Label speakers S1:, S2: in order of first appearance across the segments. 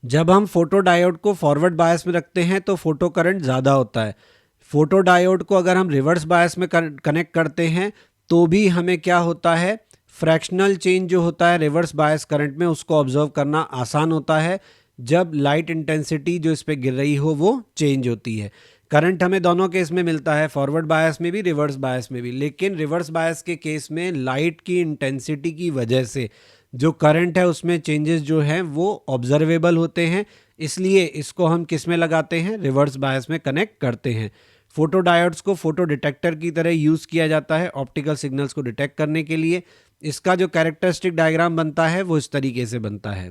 S1: जब हम photo diode को फॉरवर्ड बायस में रखते हैं तो फोटो करंट ज़्यादा होता है। फोटो डायोड को अगर हम रिवर्स बायस में कनेक्ट करते हैं तो भी हमें क्या होता है, फ्रैक्शनल चेंज जो होता है रिवर्स बायस करंट में उसको ऑब्जर्व करना आसान होता है जब लाइट इंटेंसिटी जो इस पर गिर रही हो वो चेंज होती है। करंट हमें दोनों केस में मिलता है, फॉरवर्ड बायस में भी रिवर्स बायस में भी, लेकिन रिवर्स बायस के केस में लाइट की इंटेंसिटी की वजह से जो करंट है उसमें चेंजेस जो हैं वो ऑब्जर्वेबल होते हैं, इसलिए इसको हम किस में लगाते हैं, रिवर्स बायस में कनेक्ट करते हैं। फोटो डायोड्स को फोटो डिटेक्टर की तरह यूज़ किया जाता है ऑप्टिकल सिग्नल्स को डिटेक्ट करने के लिए। इसका जो कैरेक्टरिस्टिक डायग्राम बनता है वो इस तरीके से बनता है,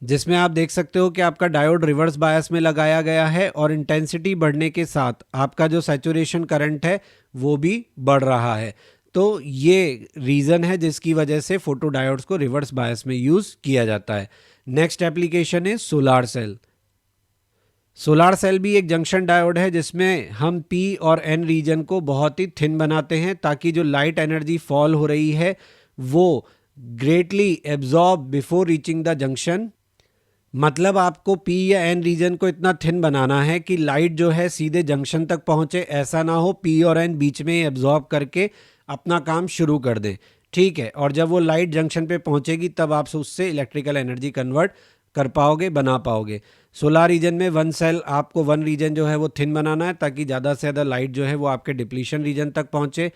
S1: जिसमें आप देख सकते हो कि आपका डायोड रिवर्स बायस में लगाया गया है और इंटेंसिटी बढ़ने के साथ आपका जो सैचुरेशन करंट है वो भी बढ़ रहा है। तो ये रीज़न है जिसकी वजह से फोटो डायोड्स को रिवर्स बायस में यूज़ किया जाता है। नेक्स्ट एप्लीकेशन है सोलार सेल। सोलार सेल भी एक जंक्शन डायोड है जिसमें हम पी और एन रीजन को बहुत ही थिन बनाते हैं ताकि जो लाइट एनर्जी फॉल हो रही है वो greatly absorb before reaching the junction. मतलब आपको पी या एन रीजन को इतना थिन बनाना है कि लाइट जो है सीधे जंक्शन तक पहुंचे, ऐसा ना हो पी और एन बीच में एब्जॉर्ब करके अपना काम शुरू कर दें। ठीक है, और जब वो लाइट जंक्शन पे पहुंचेगी तब आप उससे इलेक्ट्रिकल एनर्जी कन्वर्ट कर पाओगे, बना पाओगे। सोलार रीजन में वन सेल आपको वन रीजन जो है वो थिन बनाना है ताकि ज़्यादा से ज़्यादा लाइट जो है वो आपके डिप्लीशन रीजन तक पहुंचे।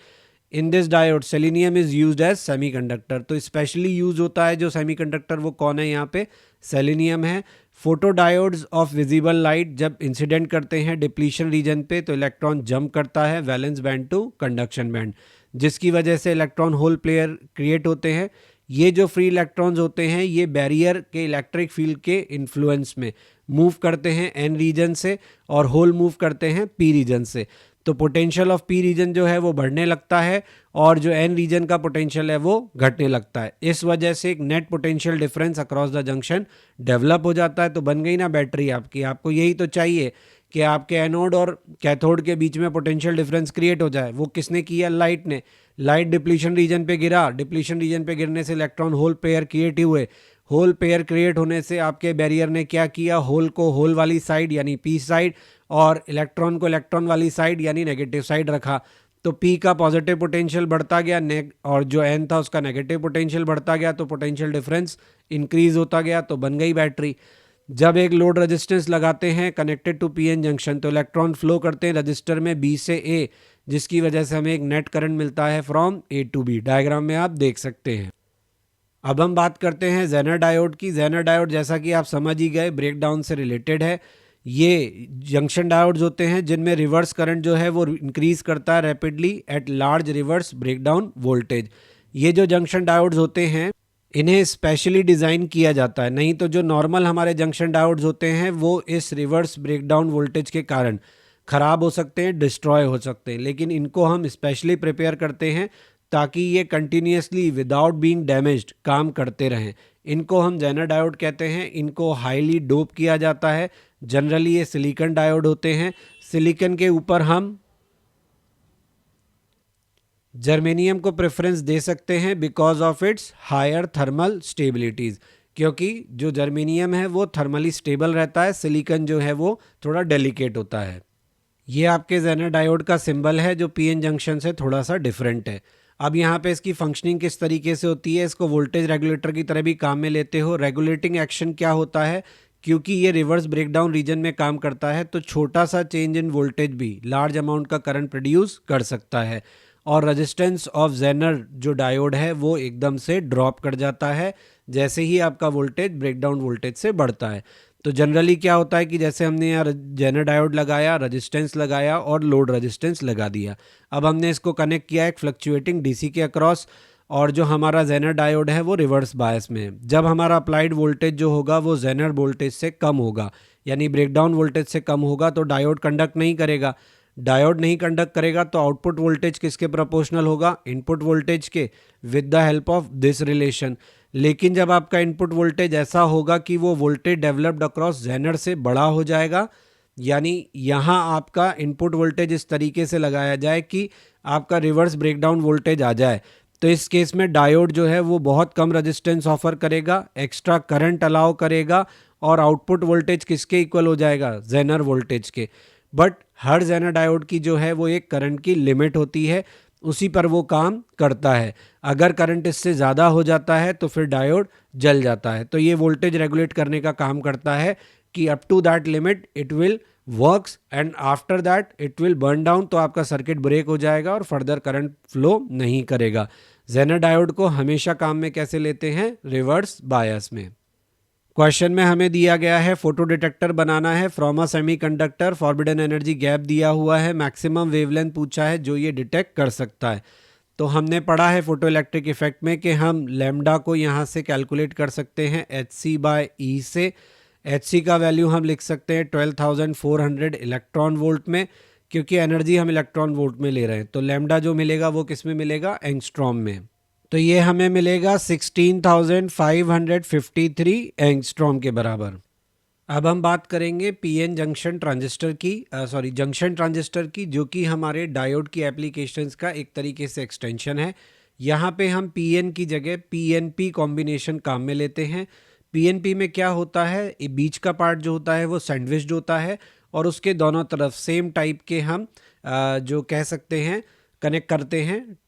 S1: In this diode selenium is used as semiconductor, तो स्पेशली यूज होता है जो सेमीकंडक्टर वो कौन है यहाँ पे, सेलेनियम है। Photo diodes of visible light जब इंसिडेंट करते हैं डिप्लीशन रीजन पे तो इलेक्ट्रॉन जंप करता है valence band to conduction band, जिसकी वजह से इलेक्ट्रॉन होल पेयर क्रिएट होते हैं। ये जो फ्री इलेक्ट्रॉन्स होते हैं ये बैरियर के इलेक्ट्रिक फील्ड के इन्फ्लुएंस में मूव करते हैं एन रीजन से और होल मूव करते हैं पी रीजन से। तो पोटेंशियल ऑफ पी रीजन जो है वो बढ़ने लगता है और जो एन रीजन का पोटेंशियल है वो घटने लगता है। इस वजह से एक net potential difference across the junction develop हो जाता है। तो बन गई ना बैटरी आपकी। आपको यही तो चाहिए कि आपके एनोड और कैथोड के बीच में पोटेंशियल डिफरेंस क्रिएट हो जाए। वो किसने किया, लाइट ने। लाइट डिप्लीशन रीजन पे गिरा, डिप्लीशन रीजन पे गिरने से इलेक्ट्रॉन होल पेयर क्रिएट हुए। होल पेयर क्रिएट होने से आपके बैरियर ने क्या किया, होल को होल वाली साइड यानी पी साइड और इलेक्ट्रॉन को इलेक्ट्रॉन वाली साइड यानी नेगेटिव साइड रखा। तो पी का पॉजिटिव पोटेंशियल बढ़ता गया और जो एन था उसका नेगेटिव पोटेंशियल बढ़ता गया, तो पोटेंशियल डिफरेंस इंक्रीज होता गया, तो बन गई बैटरी। जब एक लोड रेजिस्टेंस लगाते हैं कनेक्टेड टू पीएन जंक्शन तो इलेक्ट्रॉन फ्लो करते हैं रजिस्टर में बी से ए, जिसकी वजह से हमें एक नेट करंट मिलता है from A to B. Diagram में आप देख सकते हैं। अब हम बात करते हैं जेनर डायोड की। जेनर डायोड जैसा कि आप समझ ही गए ब्रेकडाउन से रिलेटेड है। ये जंक्शन डायोड्स होते हैं जिनमें रिवर्स करंट जो है वो इंक्रीज करता है rapidly at large reverse breakdown voltage. ये जो जंक्शन डायोड्स होते हैं इन्हें स्पेशली डिज़ाइन किया जाता है, नहीं तो जो नॉर्मल हमारे जंक्शन डायोड्स होते हैं वो इस रिवर्स ब्रेकडाउन वोल्टेज के कारण ख़राब हो सकते हैं, डिस्ट्रॉय हो सकते हैं, लेकिन इनको हम स्पेशली प्रिपेयर करते हैं ताकि ये कंटिन्यूसली विदाउट बीइंग डैमेज्ड काम करते रहें। इनको हम जेनर डायोड कहते हैं। इनको हाईली डोप किया जाता है। जनरली ये सिलिकॉन डायोड होते हैं। सिलिकॉन के ऊपर हम जर्मेनियम को प्रेफरेंस दे सकते हैं because of its higher thermal stabilities, क्योंकि जो जर्मेनियम है वो थर्मली स्टेबल रहता है, सिलिकॉन जो है वो थोड़ा डेलिकेट होता है। ये आपके जेनर डायोड का सिंबल है जो पीएन जंक्शन से थोड़ा सा डिफरेंट है। अब यहाँ पे इसकी फंक्शनिंग किस तरीके से होती है, इसको वोल्टेज रेगुलेटर की तरह भी काम में लेते हो। रेगुलेटिंग एक्शन क्या होता है, क्योंकि ये रिवर्स ब्रेकडाउन रीजन में काम करता है तो छोटा सा चेंज इन वोल्टेज भी लार्ज अमाउंट का करंट प्रोड्यूस कर सकता है और रेजिस्टेंस ऑफ जेनर जो डायोड है वो एकदम से ड्रॉप कर जाता है जैसे ही आपका वोल्टेज ब्रेकडाउन वोल्टेज से बढ़ता है। तो जनरली क्या होता है कि जैसे हमने यहाँ जेनर डायोड लगाया, रेजिस्टेंस लगाया और लोड रेजिस्टेंस लगा दिया। अब हमने इसको कनेक्ट किया एक फ्लक्चुएटिंग डीसी के अक्रॉस और जो हमारा जेनर डायोड है वो रिवर्स बायस में है। जब हमारा अप्लाइड वोल्टेज जो होगा वो जेनर वोल्टेज से कम होगा यानी ब्रेकडाउन वोल्टेज से कम होगा तो डायोड कंडक्ट नहीं करेगा। डायोड नहीं कंडक्ट करेगा तो आउटपुट वोल्टेज किसके प्रोपोर्शनल होगा, इनपुट वोल्टेज के, with the help of this relation. लेकिन जब आपका इनपुट वोल्टेज ऐसा होगा कि वो वोल्टेज डेवलप्ड अक्रॉस जेनर से बड़ा हो जाएगा, यानी यहाँ आपका इनपुट वोल्टेज इस तरीके से लगाया जाए कि आपका रिवर्स ब्रेकडाउन वोल्टेज आ जाए, तो इस केस में डायोड जो है वो बहुत कम रेजिस्टेंस ऑफर करेगा, एक्स्ट्रा करंट अलाउ करेगा और आउटपुट वोल्टेज किसके इक्वल हो जाएगा, जेनर वोल्टेज के। बट हर जेनर डायोड की जो है वो एक करंट की लिमिट होती है, उसी पर वो काम करता है। अगर करंट इससे ज़्यादा हो जाता है तो फिर डायोड जल जाता है। तो ये वोल्टेज रेगुलेट करने का काम करता है कि up to that limit it will works and after that it will burn down, तो आपका सर्किट ब्रेक हो जाएगा और फर्दर करंट फ्लो नहीं करेगा। जेनर डायोड को हमेशा काम में कैसे लेते हैं, रिवर्स बायस में। क्वेश्चन में हमें दिया गया है फोटो डिटेक्टर बनाना है from a semiconductor, forbidden energy gap दिया हुआ है, मैक्सिमम वेवलेंथ पूछा है जो ये डिटेक्ट कर सकता है। तो हमने पढ़ा है फोटो इलेक्ट्रिक इफेक्ट में कि हम लैम्डा को यहाँ से कैलकुलेट कर सकते हैं HC/E से। HC का वैल्यू हम लिख सकते हैं 12,400 इलेक्ट्रॉन वोल्ट में, क्योंकि एनर्जी हम इलेक्ट्रॉन वोल्ट में ले रहे हैं। तो लैम्डा जो मिलेगा वो किस में मिलेगा, एंगस्ट्रॉम में। तो ये हमें मिलेगा 16,553 एंगस्ट्रॉम के बराबर। अब हम बात करेंगे पीएन जंक्शन ट्रांजिस्टर की, जंक्शन ट्रांजिस्टर की, जो कि हमारे डायोड की एप्लीकेशंस का एक तरीके से एक्सटेंशन है। यहाँ पे हम पीएन की जगह पीएनपी कॉम्बिनेशन काम में लेते हैं। पीएनपी में क्या होता है, बीच का पार्ट जो होता है वो सैंडविच्ड होता है और उसके दोनों तरफ सेम टाइप के हम जो कह सकते हैं कनेक्ट करते हैं।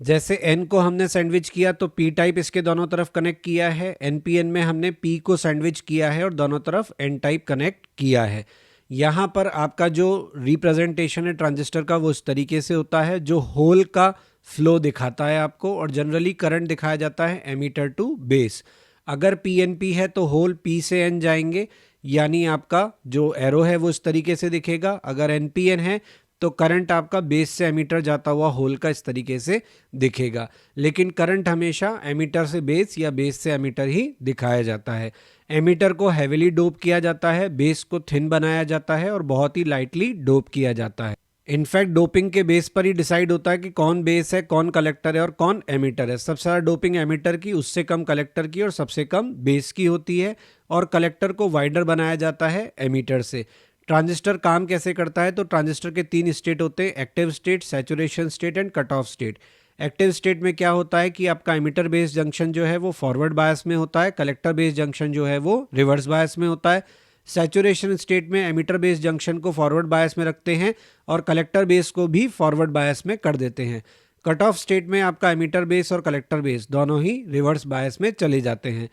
S1: जैसे N को हमने सैंडविच किया तो P टाइप इसके दोनों तरफ कनेक्ट किया है, NPN में हमने P को सैंडविच किया है और दोनों तरफ N टाइप कनेक्ट किया है। यहाँ पर आपका जो रिप्रेजेंटेशन है ट्रांजिस्टर का वो इस तरीके से होता है, जो होल का फ्लो दिखाता है आपको, और जनरली करंट दिखाया जाता है एमीटर टू बेस। अगर PNP है तो होल P से N जाएंगे, यानी आपका जो एरो है वो इस तरीके से दिखेगा। अगर NPN है तो करंट आपका बेस से एमीटर जाता हुआ होल का इस तरीके से दिखेगा। लेकिन करंट हमेशा एमीटर से बेस या बेस से एमीटर ही दिखाया जाता है। एमीटर को हेविली डोप किया जाता है, बेस को थिन बनाया जाता है और बहुत ही लाइटली डोप किया जाता है। इनफैक्ट डोपिंग के बेस पर ही डिसाइड होता है कि कौन बेस है, कौन कलेक्टर है और कौन एमीटर है। सबसे ज़्यादा डोपिंग एमीटर की, उससे कम कलेक्टर की और सबसे कम बेस की होती है, और कलेक्टर को वाइडर बनाया जाता है एमीटर से। ट्रांजिस्टर काम कैसे करता है, तो ट्रांजिस्टर के 3 स्टेट होते हैं, active state, saturation state and cut off state. Active state में क्या होता है कि आपका एमिटर बेस जंक्शन जो है वो फॉरवर्ड बायस में होता है, कलेक्टर बेस जंक्शन जो है वो रिवर्स बायस में होता है। सैचुरेशन स्टेट में एमिटर बेस जंक्शन को फॉरवर्ड बायस में रखते हैं और कलेक्टर बेस को भी फॉरवर्ड बायस में कर देते हैं। कट ऑफ स्टेट में आपका एमिटर बेस और कलेक्टर बेस दोनों ही रिवर्स बायस में चले जाते हैं।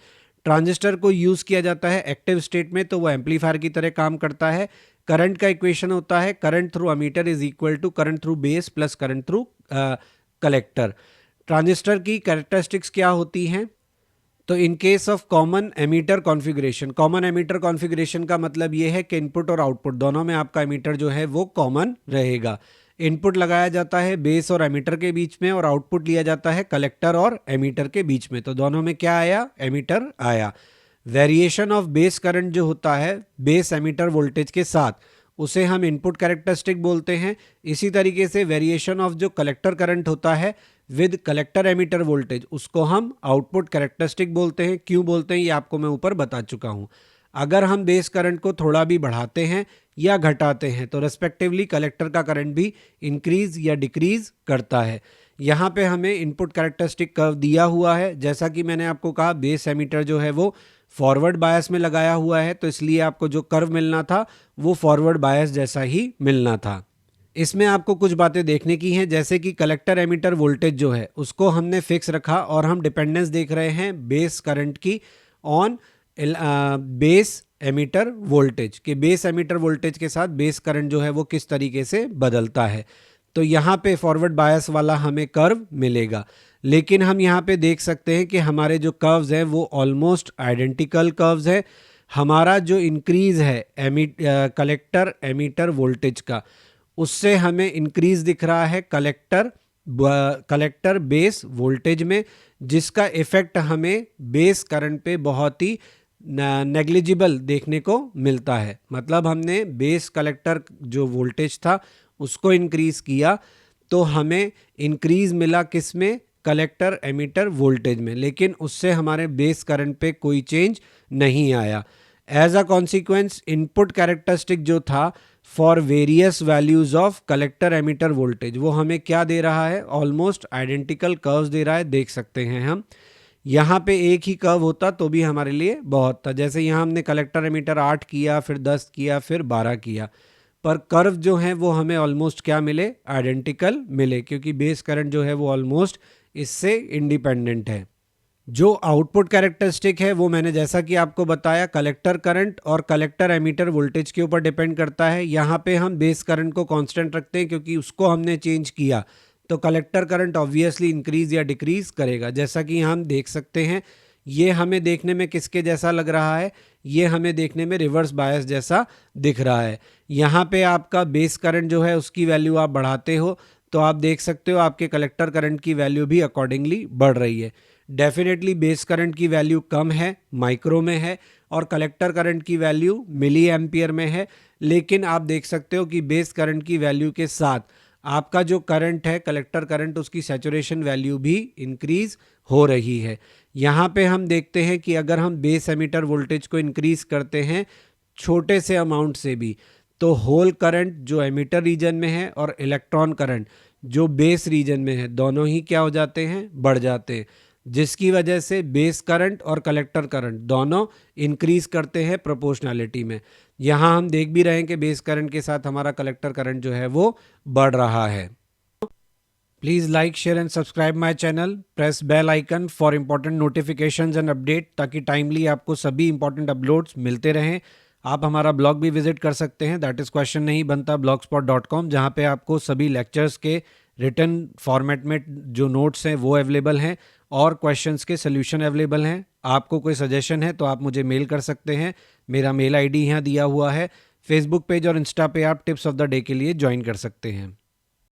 S1: ट्रांजिस्टर को यूज़ किया जाता है एक्टिव स्टेट में, तो वो एम्पलीफायर की तरह काम करता है। करंट का इक्वेशन होता है current through emitter is equal to current through base plus current through collector. Transistor की कैरेक्टरिस्टिक्स क्या होती हैं, तो in case of common emitter configuration, common emitter configuration का मतलब ये है कि इनपुट और आउटपुट दोनों में आपका एमीटर जो है वो कॉमन रहेगा। इनपुट लगाया जाता है बेस और एमीटर के बीच में और आउटपुट लिया जाता है कलेक्टर और एमीटर के बीच में, तो दोनों में क्या आया, एमीटर आया। वेरिएशन ऑफ बेस करंट जो होता है बेस एमीटर वोल्टेज के साथ, उसे हम इनपुट कैरेक्टरिस्टिक बोलते हैं। इसी तरीके से वेरिएशन ऑफ जो कलेक्टर करंट होता है विद कलेक्टर एमीटर वोल्टेज, उसको हम आउटपुट कैरेक्टरिस्टिक बोलते हैं। क्यों बोलते हैं ये आपको मैं ऊपर बता चुका हूँ। अगर हम बेस करंट को थोड़ा भी बढ़ाते हैं या घटाते हैं तो रेस्पेक्टिवली कलेक्टर का करंट भी इंक्रीज या डिक्रीज करता है। यहाँ पे हमें इनपुट कैरेक्टरिस्टिक कर्व दिया हुआ है। जैसा कि मैंने आपको कहा बेस एमीटर जो है वो फॉरवर्ड बायस में लगाया हुआ है, तो इसलिए आपको जो कर्व मिलना था वो फॉरवर्ड बायस जैसा ही मिलना था। इसमें आपको कुछ बातें देखने की हैं, जैसे कि कलेक्टर एमीटर वोल्टेज जो है उसको हमने फिक्स रखा और हम डिपेंडेंस देख रहे हैं बेस करंट की ऑन बेस एमीटर वोल्टेज के। बेस एमीटर वोल्टेज के साथ बेस करंट जो है वो किस तरीके से बदलता है। तो यहाँ पे फॉरवर्ड बायस वाला हमें कर्व मिलेगा, लेकिन हम यहाँ पे देख सकते हैं कि हमारे जो कर्व्स हैं वो ऑलमोस्ट आइडेंटिकल कर्व्स हैं। हमारा जो इंक्रीज है कलेक्टर एमीटर वोल्टेज का, उससे हमें इंक्रीज दिख रहा है कलेक्टर बेस वोल्टेज में, जिसका इफेक्ट हमें बेस करंट पे बहुत ही नेग्लिजिबल देखने को मिलता है। मतलब हमने बेस कलेक्टर जो वोल्टेज था उसको इंक्रीज किया तो हमें इंक्रीज मिला किस में, कलेक्टर एमीटर वोल्टेज में, लेकिन उससे हमारे बेस करंट पे कोई चेंज नहीं आया। As a consequence input characteristic जो था for various values of collector emitter voltage वो हमें क्या दे रहा है, ऑलमोस्ट आइडेंटिकल कर्व्स दे रहा है। देख सकते हैं हम यहाँ पे एक ही कर्व होता तो भी हमारे लिए बहुत था। जैसे यहाँ हमने कलेक्टर एमीटर 8 किया, फिर 10 किया, फिर 12 किया, पर कर्व जो है वो हमें ऑलमोस्ट क्या मिले, आइडेंटिकल मिले, क्योंकि बेस करंट जो है वो ऑलमोस्ट इससे इंडिपेंडेंट है। जो आउटपुट कैरेक्टरिस्टिक है वो मैंने जैसा कि आपको बताया कलेक्टर करंट और कलेक्टर एमीटर वोल्टेज के ऊपर डिपेंड करता है। यहाँ पे हम बेस करंट को कांस्टेंट रखते हैं क्योंकि उसको हमने चेंज किया तो कलेक्टर करंट ऑब्वियसली इंक्रीज या डिक्रीज करेगा। जैसा कि यहाँ हम देख सकते हैं, ये हमें देखने में किसके जैसा लग रहा है, ये हमें देखने में रिवर्स बायस जैसा दिख रहा है। यहाँ पे आपका बेस करंट जो है उसकी वैल्यू आप बढ़ाते हो तो आप देख सकते हो आपके कलेक्टर करंट की वैल्यू भी अकॉर्डिंगली बढ़ रही है। डेफिनेटली बेस करंट की वैल्यू कम है, माइक्रो में है, और कलेक्टर करंट की वैल्यू मिली एम्पियर में है। लेकिन आप देख सकते हो कि बेस करंट की वैल्यू के साथ आपका जो करंट है कलेक्टर करंट, उसकी सैचुरेशन वैल्यू भी इंक्रीज हो रही है। यहाँ पे हम देखते हैं कि अगर हम बेस एमीटर वोल्टेज को इंक्रीज करते हैं छोटे से अमाउंट से भी, तो होल करंट जो एमीटर रीजन में है और इलेक्ट्रॉन करंट जो बेस रीजन में है, दोनों ही क्या हो जाते हैं, बढ़ जाते हैं, जिसकी वजह से बेस करंट और कलेक्टर करंट दोनों इंक्रीज करते हैं प्रोपोर्शनैलिटी में। यहाँ हम देख भी रहे हैं कि बेस करंट के साथ हमारा कलेक्टर करंट जो है वो बढ़ रहा है। Please like, share and subscribe my channel, press bell icon for important notifications and update, ताकि टाइमली आपको सभी इंपॉर्टेंट अपलोड्स मिलते रहें। आप हमारा ब्लॉग भी विजिट कर सकते हैं, दैट इज़ क्वेश्चन नहीं बनता blogspot.com, जहाँ पे आपको सभी लेक्चर्स के रिटन फॉर्मेट में जो नोट्स हैं वो अवेलेबल हैं और क्वेश्चंस के सोल्यूशन अवेलेबल हैं। आपको कोई सजेशन है तो आप मुझे मेल कर सकते हैं, मेरा मेल आईडी यहाँ दिया हुआ है। फेसबुक पेज और इंस्टा पे आप टिप्स ऑफ द डे के लिए ज्वाइन कर सकते हैं।